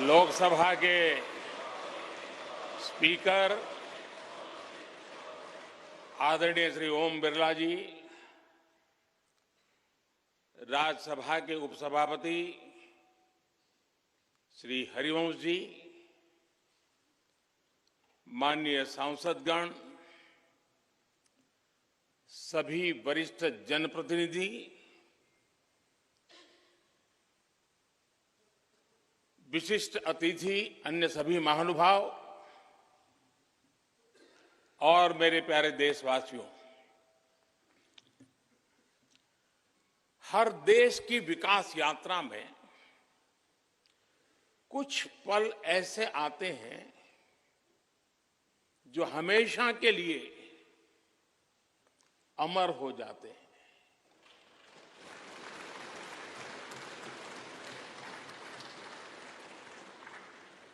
लोकसभा के स्पीकर आदरणीय श्री ओम बिरला जी, राज्यसभा के उपसभापति श्री हरिवंश जी, माननीय सांसदगण, सभी वरिष्ठ जनप्रतिनिधि, विशिष्ट अतिथि, अन्य सभी महानुभाव और मेरे प्यारे देशवासियों, हर देश की विकास यात्रा में कुछ पल ऐसे आते हैं जो हमेशा के लिए अमर हो जाते हैं।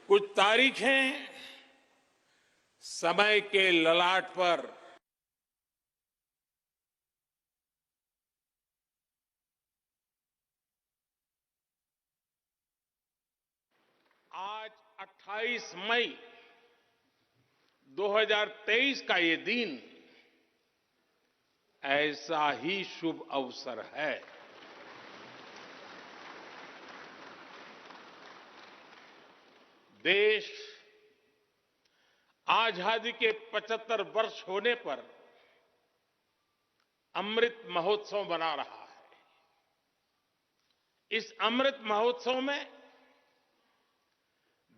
कुछ तारीखें समय के ललाट पर आज 28 मई 2023 का ये दिन ऐसा ही शुभ अवसर है। देश आजादी के 75 वर्ष होने पर अमृत महोत्सव मना रहा है। इस अमृत महोत्सव में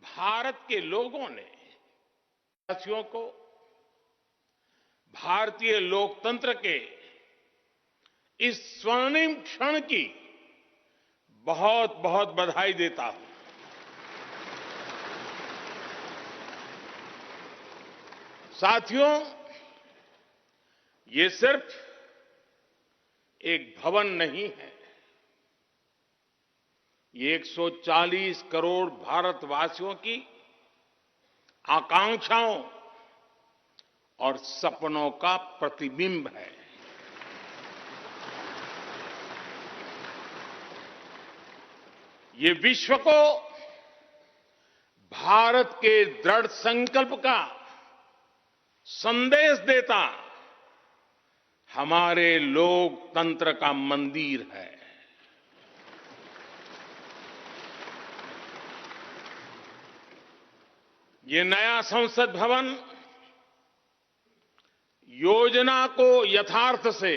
भारत के लोगों ने देशवासियों को भारतीय लोकतंत्र के इस स्वर्णिम क्षण की बहुत बहुत बधाई देता हूं। साथियों, ये सिर्फ एक भवन नहीं है, ये 140 करोड़ भारतवासियों की आकांक्षाओं और सपनों का प्रतिबिंब है। ये विश्व को भारत के दृढ़ संकल्प का संदेश देता हमारे लोकतंत्र का मंदिर है। ये नया संसद भवन योजना को यथार्थ से,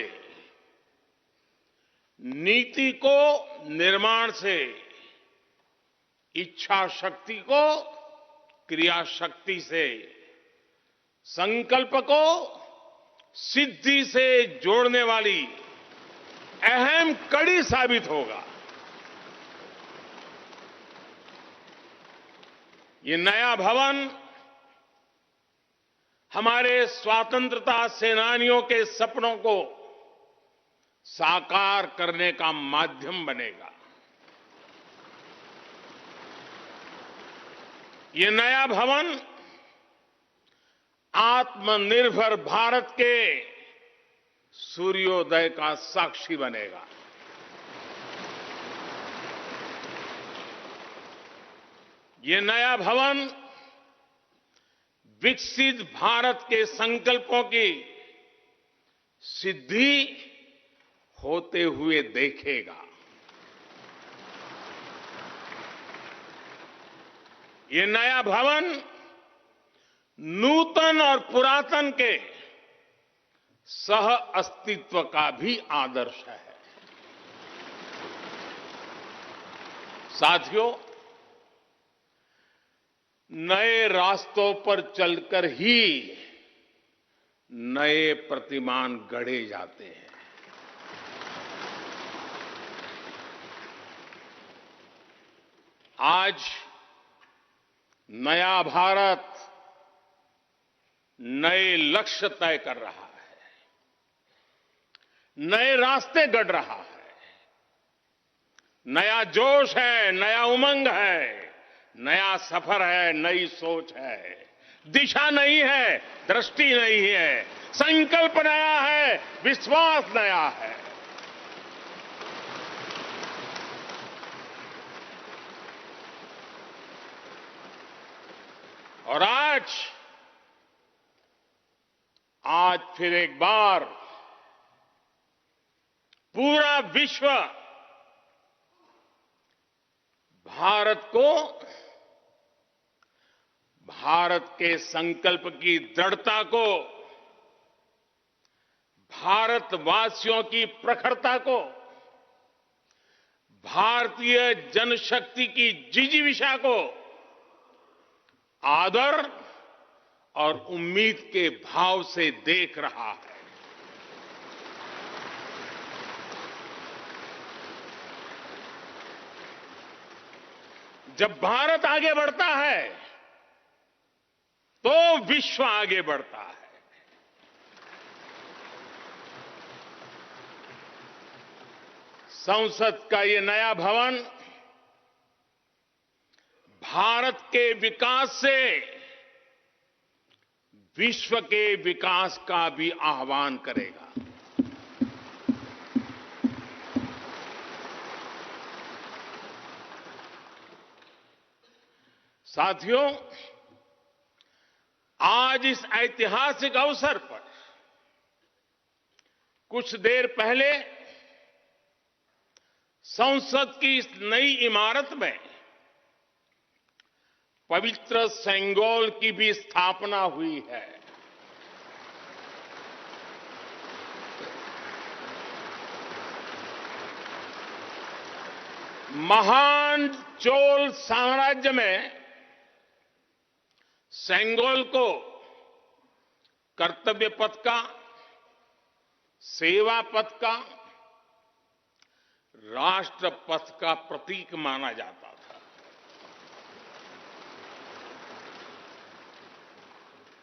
नीति को निर्माण से, इच्छा शक्ति को क्रिया शक्ति से, संकल्प को सिद्धि से जोड़ने वाली अहम कड़ी साबित होगा। ये नया भवन हमारे स्वतंत्रता सेनानियों के सपनों को साकार करने का माध्यम बनेगा। ये नया भवन आत्मनिर्भर भारत के सूर्योदय का साक्षी बनेगा। ये नया भवन विकसित भारत के संकल्पों की सिद्धि होते हुए देखेगा। ये नया भवन नूतन और पुरातन के सह अस्तित्व का भी आदर्श है। साथियों, नए रास्तों पर चलकर ही नए प्रतिमान गढ़े जाते हैं। आज नया भारत नए लक्ष्य तय कर रहा है, नए रास्ते गढ़ रहा है। नया जोश है, नया उमंग है, नया सफर है, नई सोच है। दिशा नई है, दृष्टि नई है, संकल्प नया है, विश्वास नया है। और आज फिर एक बार पूरा विश्व भारत को, भारत के संकल्प की दृढ़ता को, भारतवासियों की प्रखरता को, भारतीय जनशक्ति की जिजीविषा को आदर और उम्मीद के भाव से देख रहा है। जब भारत आगे बढ़ता है तो विश्व आगे बढ़ता है। संसद का ये नया भवन भारत के विकास से विश्व के विकास का भी आह्वान करेगा। साथियों, आज इस ऐतिहासिक अवसर पर कुछ देर पहले संसद की इस नई इमारत में पवित्र सेंगोल की भी स्थापना हुई है। महान चोल साम्राज्य में सेंगोल को कर्तव्य पथ का, सेवा पथ का, राष्ट्र पथ का प्रतीक माना जाता था।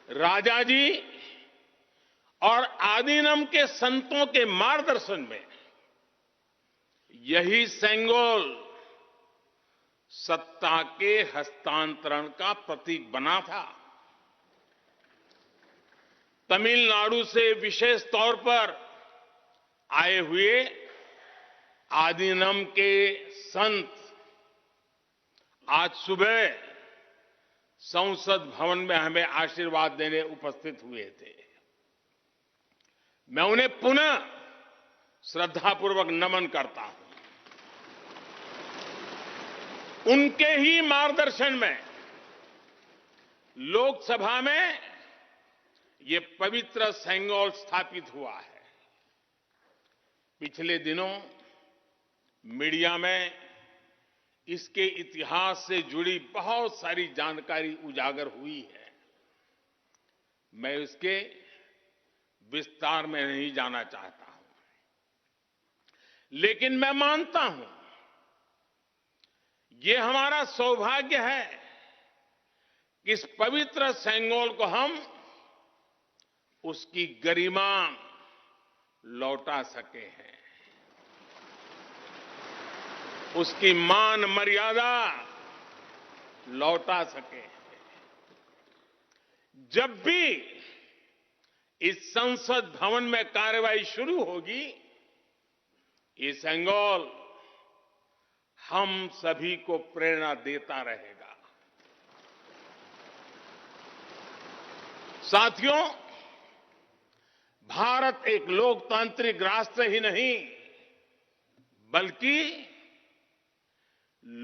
राजा जी और आदीनम के संतों के मार्गदर्शन में यही सेंगोल सत्ता के हस्तांतरण का प्रतीक बना था। तमिलनाडु से विशेष तौर पर आए हुए आदीनम के संत आज सुबह संसद भवन में हमें आशीर्वाद देने उपस्थित हुए थे। मैं उन्हें पुनः श्रद्धापूर्वक नमन करता हूं। उनके ही मार्गदर्शन में लोकसभा में ये पवित्र सेंगोल स्थापित हुआ है। पिछले दिनों मीडिया में इसके इतिहास से जुड़ी बहुत सारी जानकारी उजागर हुई है। मैं इसके विस्तार में नहीं जाना चाहता हूं, लेकिन मैं मानता हूं ये हमारा सौभाग्य है कि इस पवित्र सेंगोल को हम उसकी गरिमा लौटा सके हैं, उसकी मान मर्यादा लौटा सके हैं। जब भी इस संसद भवन में कार्रवाई शुरू होगी, ये सेंगोल हम सभी को प्रेरणा देता रहेगा। साथियों, भारत एक लोकतांत्रिक राष्ट्र ही नहीं बल्कि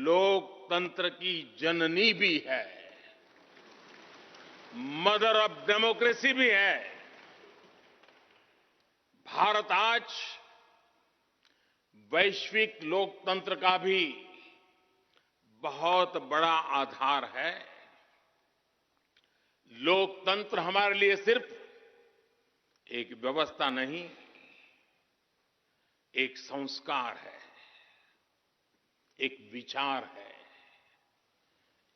लोकतंत्र की जननी भी है, मदर ऑफ डेमोक्रेसी भी है। भारत आज वैश्विक लोकतंत्र का भी बहुत बड़ा आधार है। लोकतंत्र हमारे लिए सिर्फ एक व्यवस्था नहीं, एक संस्कार है, एक विचार है,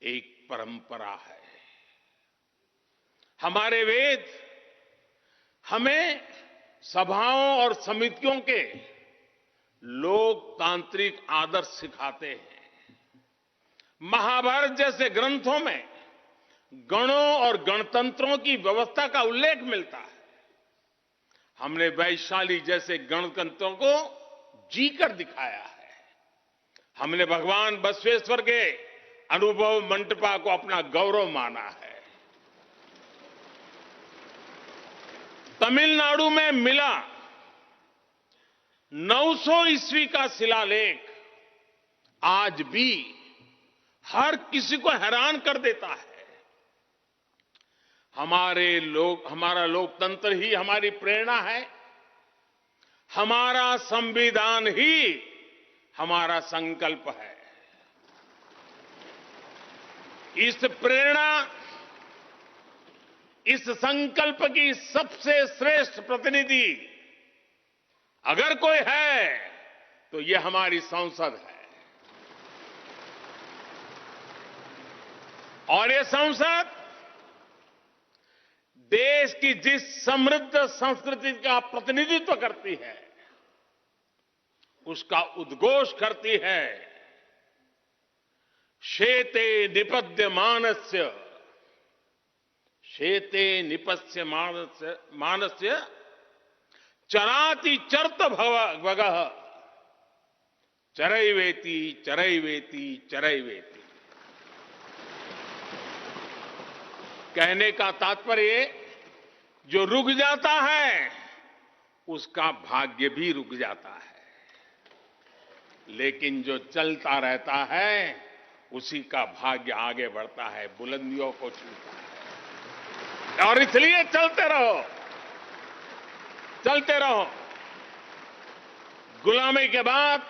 एक परंपरा है। हमारे वेद हमें सभाओं और समितियों के लोकतांत्रिक आदर्श सिखाते हैं। महाभारत जैसे ग्रंथों में गणों और गणतंत्रों की व्यवस्था का उल्लेख मिलता है। हमने वैशाली जैसे गणतंत्रों को जीकर दिखाया है। हमने भगवान बसवेश्वर के अनुभव मंटपा को अपना गौरव माना है। तमिलनाडु में मिला 900 ईस्वी का शिलालेख आज भी हर किसी को हैरान कर देता है। हमारा लोकतंत्र ही हमारी प्रेरणा है, हमारा संविधान ही हमारा संकल्प है। इस प्रेरणा, इस संकल्प की सबसे श्रेष्ठ प्रतिनिधि अगर कोई है तो ये हमारी संसद है। और ये संसद देश की जिस समृद्ध संस्कृति का प्रतिनिधित्व करती है, उसका उद्घोष करती है। शेते निपद्यमानस्य, शेते निपस्य मानस्य चराति चर्त भगः चरैवेति चरैवेति चरैवेति। कहने का तात्पर्य, जो रुक जाता है उसका भाग्य भी रुक जाता है, लेकिन जो चलता रहता है उसी का भाग्य आगे बढ़ता है, बुलंदियों को छूता है। और इसलिए चलते रहो, चलते रहो। गुलामी के बाद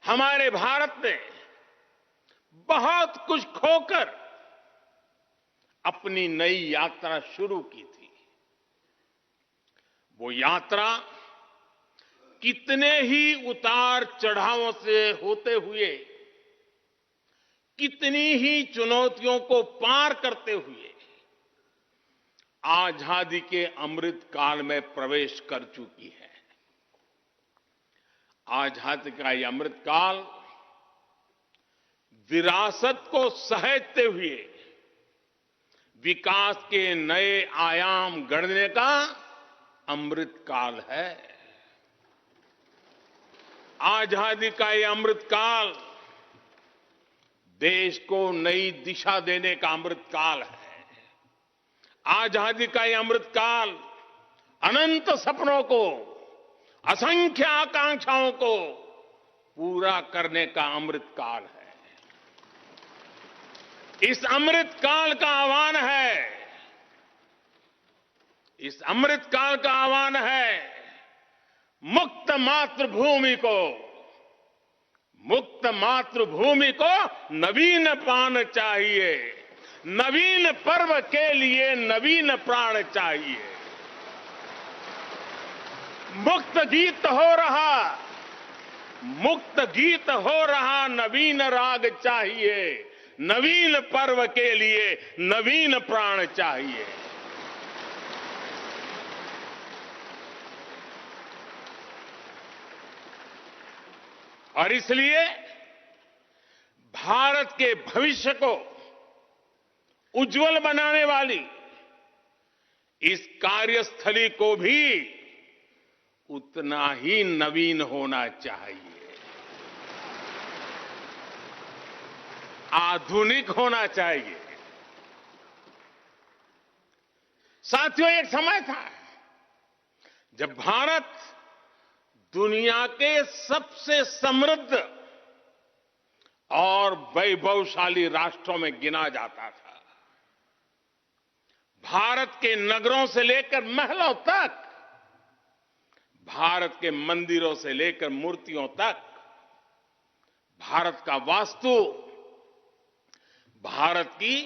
हमारे भारत ने बहुत कुछ खोकर अपनी नई यात्रा शुरू की थी। वो यात्रा कितने ही उतार चढ़ावों से होते हुए, कितनी ही चुनौतियों को पार करते हुए आजादी के अमृत काल में प्रवेश कर चुकी है। आजादी का ये अमृत काल विरासत को सहेजते हुए विकास के नए आयाम गढ़ने का अमृत काल है। आजादी का ये अमृत काल देश को नई दिशा देने का अमृत काल है। आजादी का ये अमृत काल अनंत सपनों को, असंख्य आकांक्षाओं को पूरा करने का अमृत काल है। इस अमृत काल का आह्वान है, इस अमृत काल का आह्वान है मुक्त मातृभूमि को, मुक्त मातृभूमि को नवीन प्राण चाहिए, नवीन पर्व के लिए नवीन प्राण चाहिए। मुक्त गीत हो रहा, मुक्त गीत हो रहा नवीन राग चाहिए, नवीन पर्व के लिए नवीन प्राण चाहिए। और इसलिए भारत के भविष्य को उज्जवल बनाने वाली इस कार्यस्थली को भी उतना ही नवीन होना चाहिए, आधुनिक होना चाहिए। साथियों, एक समय था जब भारत दुनिया के सबसे समृद्ध और वैभवशाली राष्ट्रों में गिना जाता था। भारत के नगरों से लेकर महलों तक, भारत के मंदिरों से लेकर मूर्तियों तक, भारत का वास्तु भारत की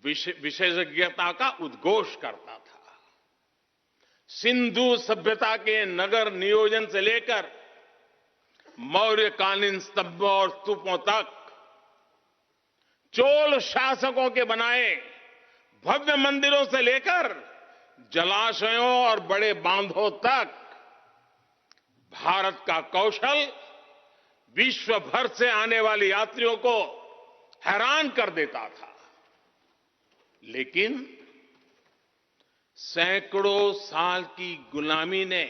विशेषज्ञता का उद्घोष करता था। सिंधु सभ्यता के नगर नियोजन से लेकर मौर्यकालीन स्तंभों और स्तूपों तक, चोल शासकों के बनाए भव्य मंदिरों से लेकर जलाशयों और बड़े बांधों तक भारत का कौशल विश्व भर से आने वाले यात्रियों को हैरान कर देता था। लेकिन सैकड़ों साल की गुलामी ने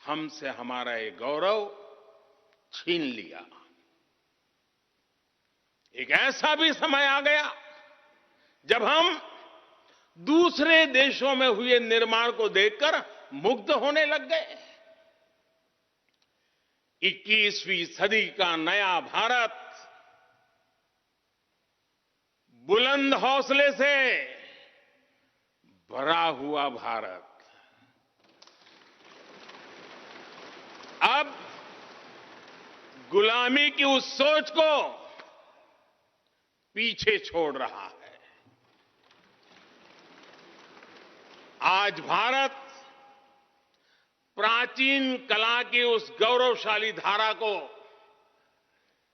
हमसे हमारा ये गौरव छीन लिया। एक ऐसा भी समय आ गया जब हम दूसरे देशों में हुए निर्माण को देखकर मुग्ध होने लग गए। 21वीं सदी का नया भारत बुलंद हौसले से भरा हुआ भारत अब गुलामी की उस सोच को पीछे छोड़ रहा है। आज भारत प्राचीन कला की उस गौरवशाली धारा को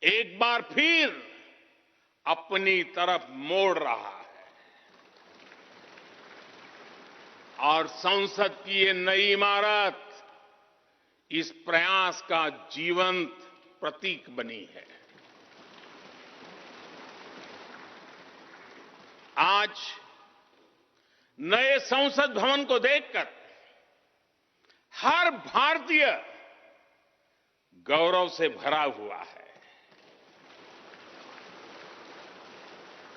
एक बार फिर अपनी तरफ मोड़ रहा है और संसद की ये नई इमारत इस प्रयास का जीवंत प्रतीक बनी है। आज नए संसद भवन को देखकर हर भारतीय गौरव से भरा हुआ है।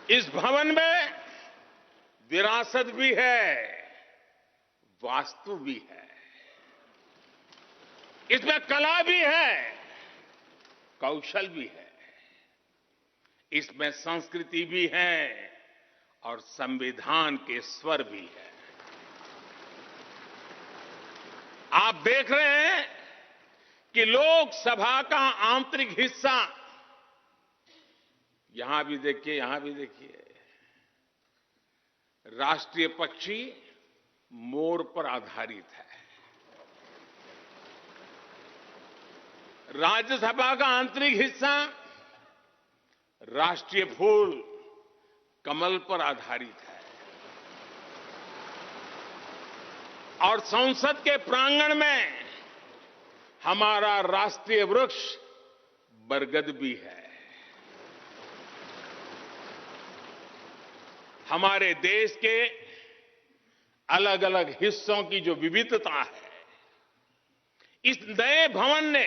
इस भवन में विरासत भी है, वास्तु भी है, इसमें कला भी है, कौशल भी है, इसमें संस्कृति भी है और संविधान के स्वर भी है। आप देख रहे हैं कि लोकसभा का आंतरिक हिस्सा, यहां भी देखिए, यहां भी देखिए, राष्ट्रीय पक्षी मोर पर आधारित है। राज्यसभा का आंतरिक हिस्सा राष्ट्रीय फूल कमल पर आधारित है और संसद के प्रांगण में हमारा राष्ट्रीय वृक्ष बरगद भी है। हमारे देश के अलग अलग हिस्सों की जो विविधता है, इस नए भवन ने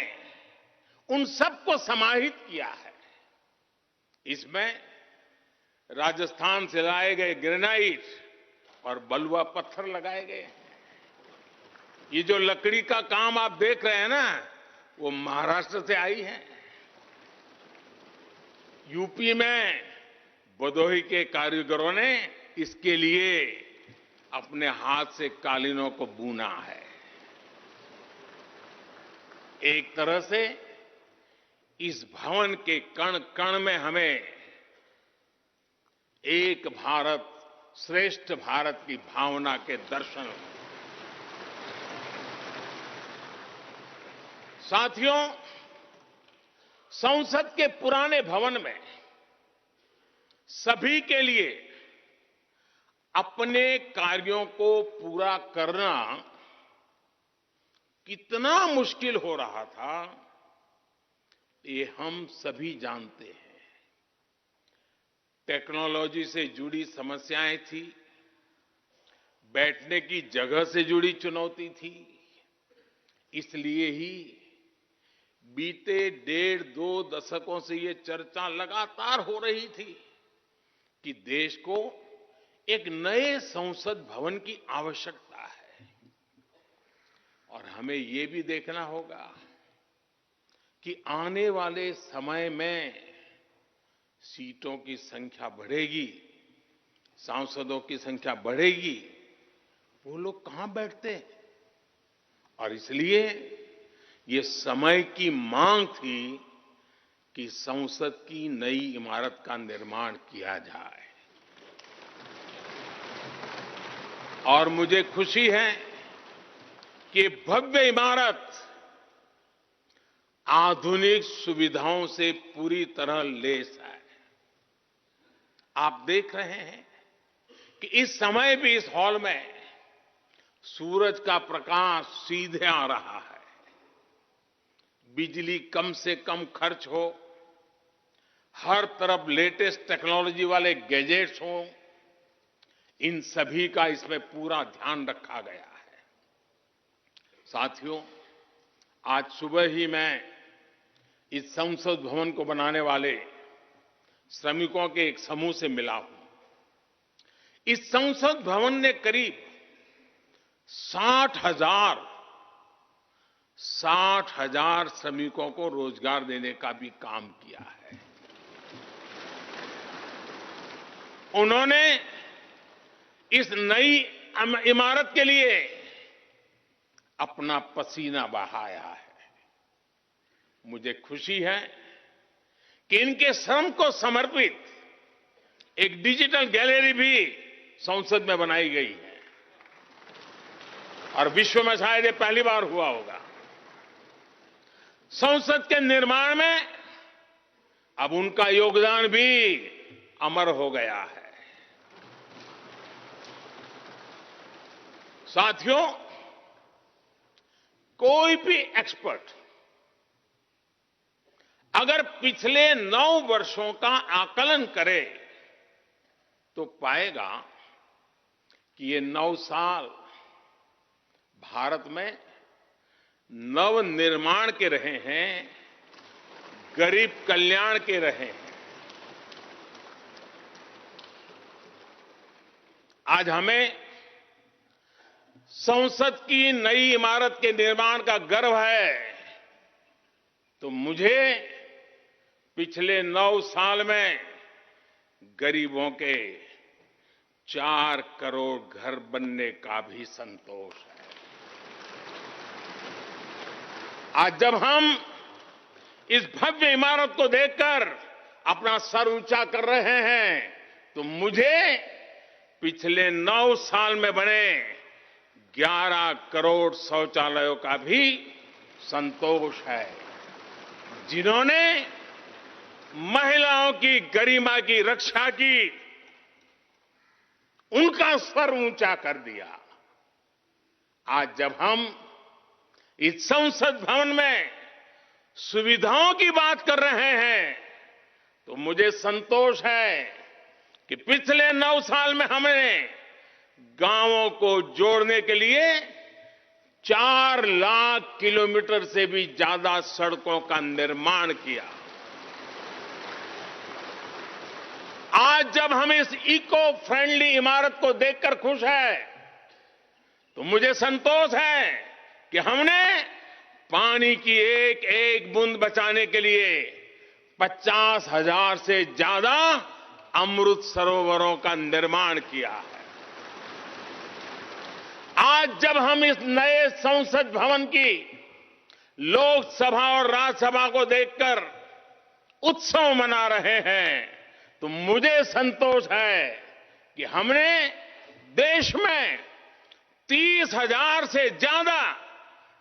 उन सबको समाहित किया है। इसमें राजस्थान से लाए गए ग्रेनाइट और बलुआ पत्थर लगाए गए हैं। ये जो लकड़ी का काम आप देख रहे हैं ना, वो महाराष्ट्र से आई है। यूपी में भदोही के कारीगरों ने इसके लिए अपने हाथ से कालीनों को बुना है। एक तरह से इस भवन के कण कण में हमें एक भारत श्रेष्ठ भारत की भावना के दर्शन। साथियों, संसद के पुराने भवन में सभी के लिए अपने कार्यों को पूरा करना कितना मुश्किल हो रहा था, ये हम सभी जानते हैं। टेक्नोलॉजी से जुड़ी समस्याएं थी, बैठने की जगह से जुड़ी चुनौती थी। इसलिए ही बीते 1.5-2 दशकों से ये चर्चा लगातार हो रही थी कि देश को एक नए संसद भवन की आवश्यकता है। और हमें ये भी देखना होगा कि आने वाले समय में सीटों की संख्या बढ़ेगी, सांसदों की संख्या बढ़ेगी, वो लोग कहां बैठते हैं? और इसलिए ये समय की मांग थी कि संसद की नई इमारत का निर्माण किया जाए। और मुझे खुशी है कि भव्य इमारत आधुनिक सुविधाओं से पूरी तरह लैस है। आप देख रहे हैं कि इस समय भी इस हॉल में सूरज का प्रकाश सीधे आ रहा है, बिजली कम से कम खर्च हो, हर तरफ लेटेस्ट टेक्नोलॉजी वाले गैजेट्स हों, इन सभी का इसमें पूरा ध्यान रखा गया है। साथियों, आज सुबह ही मैं इस संसद भवन को बनाने वाले श्रमिकों के एक समूह से मिला हूं। इस संसद भवन ने करीब 60,000 श्रमिकों को रोजगार देने का भी काम किया है। उन्होंने इस नई इमारत के लिए अपना पसीना बहाया है। मुझे खुशी है कि इनके श्रम को समर्पित एक डिजिटल गैलरी भी संसद में बनाई गई है और विश्व में शायद ये पहली बार हुआ होगा। संसद के निर्माण में अब उनका योगदान भी अमर हो गया है। साथियों, कोई भी एक्सपर्ट अगर पिछले 9 वर्षों का आकलन करे तो पाएगा कि ये 9 साल भारत में नव निर्माण के रहे हैं, गरीब कल्याण के रहे हैं। आज हमें संसद की नई इमारत के निर्माण का गर्व है, तो मुझे पिछले 9 साल में गरीबों के 4 करोड़ घर बनने का भी संतोष है। आज जब हम इस भव्य इमारत को देखकर अपना सर ऊंचा कर रहे हैं, तो मुझे पिछले 9 साल में बने 11 करोड़ शौचालयों का भी संतोष है, जिन्होंने महिलाओं की गरिमा की रक्षा की, उनका सर ऊंचा कर दिया। आज जब हम इस संसद भवन में सुविधाओं की बात कर रहे हैं, तो मुझे संतोष है कि पिछले 9 साल में हमने गांवों को जोड़ने के लिए 4 लाख किलोमीटर से भी ज्यादा सड़कों का निर्माण किया। आज जब हम इस इको फ्रेंडली इमारत को देखकर खुश हैं, तो मुझे संतोष है कि हमने पानी की एक एक बूंद बचाने के लिए 50,000 से ज्यादा अमृत सरोवरों का निर्माण किया है। आज जब हम इस नए संसद भवन की लोकसभा और राज्यसभा को देखकर उत्सव मना रहे हैं, तो मुझे संतोष है कि हमने देश में 30,000 से ज्यादा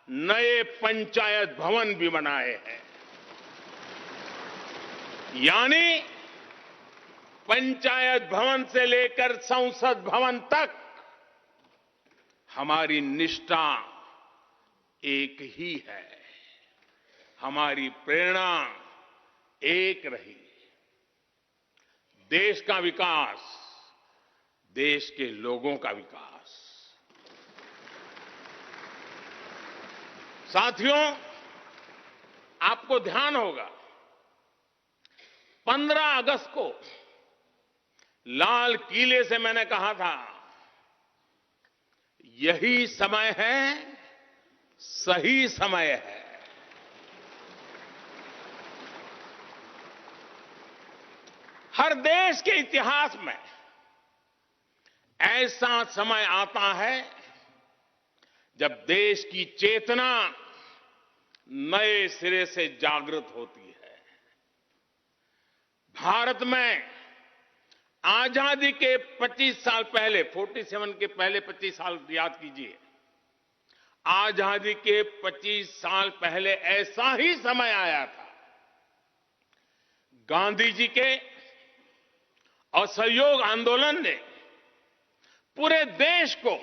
नए पंचायत भवन भी बनाए हैं। यानी पंचायत भवन से लेकर संसद भवन तक हमारी निष्ठा एक ही है, हमारी प्रेरणा एक रही। देश का विकास, देश के लोगों का विकास। साथियों, आपको ध्यान होगा 15 अगस्त को लाल किले से मैंने कहा था, यही समय है, सही समय है। हर देश के इतिहास में ऐसा समय आता है जब देश की चेतना नए सिरे से जागृत होती है। भारत में आजादी के 25 साल पहले, 47 के पहले 25 साल याद कीजिए, आजादी के 25 साल पहले ऐसा ही समय आया था। गांधी जी के असहयोग आंदोलन ने पूरे देश को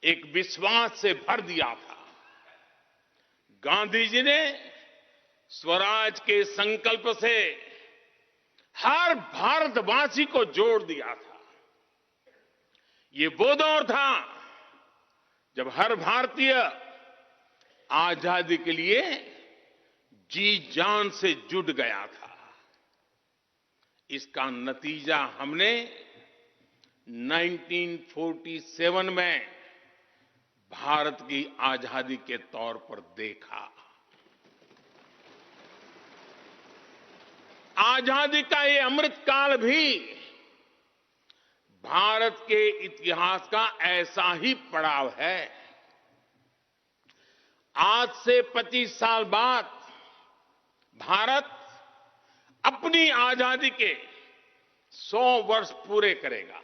एक विश्वास से भर दिया था। गांधी जी ने स्वराज के संकल्प से हर भारतवासी को जोड़ दिया था। ये वो दौर था जब हर भारतीय आजादी के लिए जी जान से जुट गया था। इसका नतीजा हमने 1947 में भारत की आजादी के तौर पर देखा। आजादी का ये अमृतकाल भी भारत के इतिहास का ऐसा ही पड़ाव है। आज से 25 साल बाद भारत अपनी आजादी के 100 वर्ष पूरे करेगा।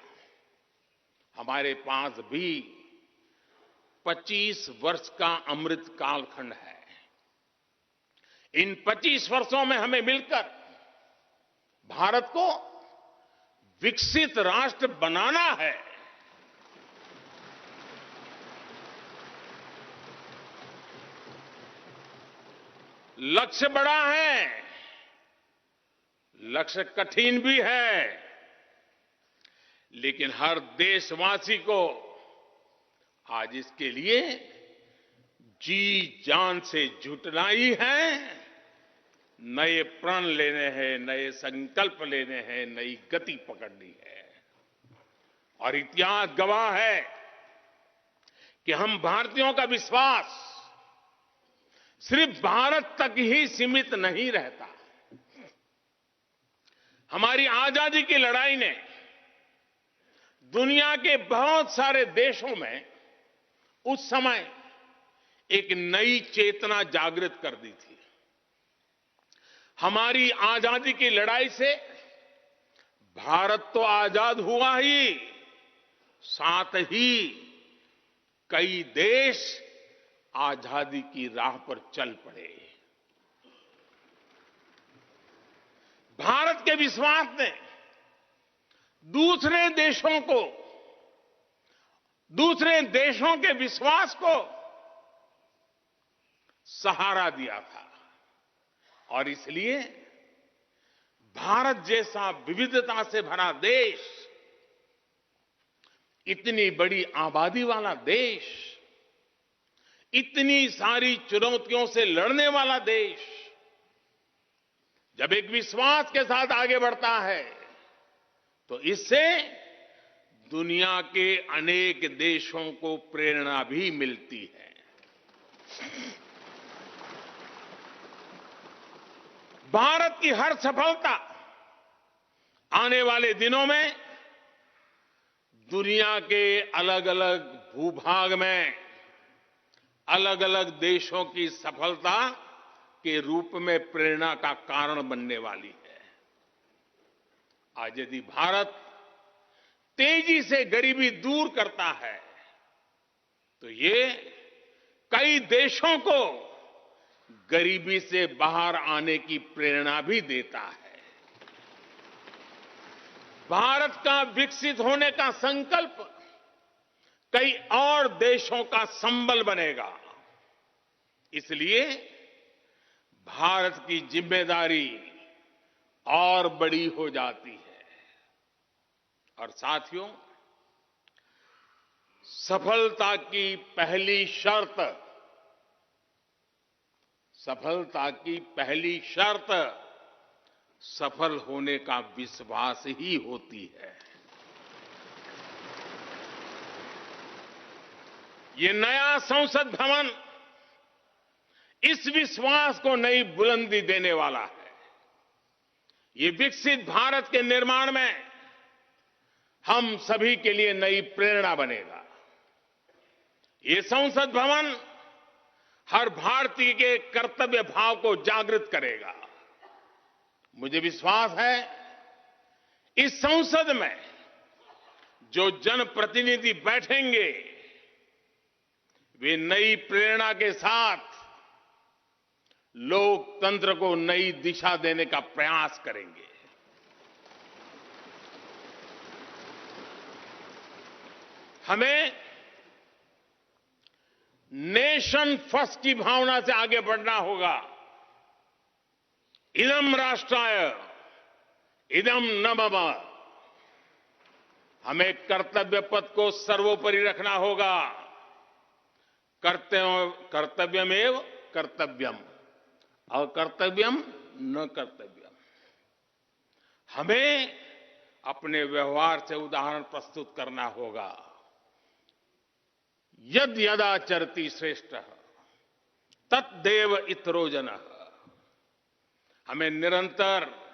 हमारे पास भी 25 वर्ष का अमृत कालखंड है। इन 25 वर्षों में हमें मिलकर भारत को विकसित राष्ट्र बनाना है। लक्ष्य बड़ा है, लक्ष्य कठिन भी है, लेकिन हर देशवासी को आज इसके लिए जी जान से जुटना ही है। नए प्रण लेने हैं, नए संकल्प लेने हैं, नई गति पकड़नी है। और इतिहास गवाह है कि हम भारतीयों का विश्वास सिर्फ भारत तक ही सीमित नहीं रहता। हमारी आजादी की लड़ाई ने दुनिया के बहुत सारे देशों में उस समय एक नई चेतना जागृत कर दी थी। हमारी आजादी की लड़ाई से भारत तो आजाद हुआ ही, साथ ही कई देश आजादी की राह पर चल पड़े। भारत के विश्वास ने दूसरे देशों के विश्वास को सहारा दिया था। और इसलिए भारत जैसा विविधता से भरा देश, इतनी बड़ी आबादी वाला देश, इतनी सारी चुनौतियों से लड़ने वाला देश जब एक विश्वास के साथ आगे बढ़ता है तो इससे दुनिया के अनेक देशों को प्रेरणा भी मिलती है। भारत की हर सफलता आने वाले दिनों में दुनिया के अलग अलग भूभाग में अलग अलग देशों की सफलता के रूप में प्रेरणा का कारण बनने वाली है। आज यदि भारत तेजी से गरीबी दूर करता है तो ये कई देशों को गरीबी से बाहर आने की प्रेरणा भी देता है। भारत का विकसित होने का संकल्प कई और देशों का संबल बनेगा। इसलिए भारत की जिम्मेदारी और बड़ी हो जाती है। और साथियों, सफलता की पहली शर्त सफल होने का विश्वास ही होती है। ये नया संसद भवन इस विश्वास को नई बुलंदी देने वाला है। ये विकसित भारत के निर्माण में हम सभी के लिए नई प्रेरणा बनेगा। ये संसद भवन हर भारतीय के कर्तव्य भाव को जागृत करेगा। मुझे विश्वास है इस संसद में जो जनप्रतिनिधि बैठेंगे वे नई प्रेरणा के साथ लोकतंत्र को नई दिशा देने का प्रयास करेंगे। हमें नेशन फर्स्ट की भावना से आगे बढ़ना होगा। इदम राष्ट्राय इदम न मम। हमें कर्तव्य पथ को सर्वोपरि रखना होगा। कर्तव्यमेव कर्तव्यम, अकर्तव्यम न कर्तव्यम। हमें अपने व्यवहार से उदाहरण प्रस्तुत करना होगा। यद यदाचरति श्रेष्ठ तत्देव इतरो जनः। हमें निरंतर